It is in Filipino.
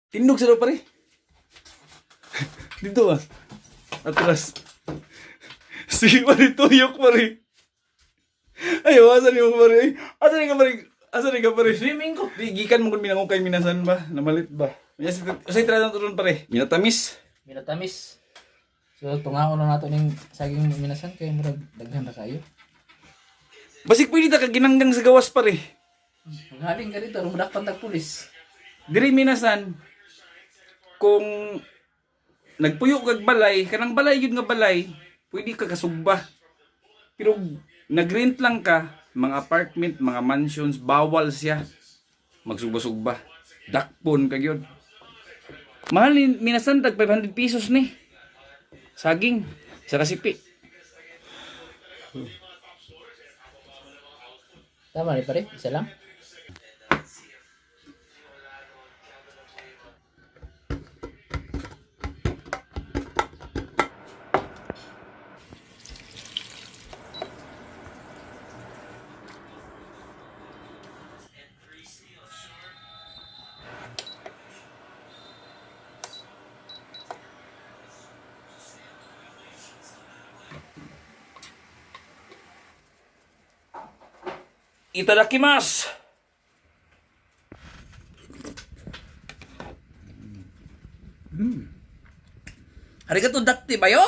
Tindog sa daw pare. Dito ah. Atras. Sige pare, tuyok pare. Ay, asan yung pare? Ay, asan yung pare? Asan yung pare? Swimming ko. Di, gikan mo kung minangong kay minasan ba? Namalit ba? Yes, usay tira turon pare. Minatamis. Minatamis. So, tungaon na nato ng saging minasan kay murag daghan na kayo. Basig pwede ta ka ginanggang sa gawas pare. Maghaling ka dito, rumadakpan tag pulis. Diri minasan kung nagpuyo kag balay, kanang balay yun nga balay, pwede ka kasugba. Pero nagrent lang ka, mga apartment, mga mansions, bawal siya magsugba-sugba. Dakpon kag yun. Mahal ni minasan tag 500 pesos ni. Saging sa kasipi. Tama rin pare, isa lang. Itadakimasu. Arigato dakti bayo.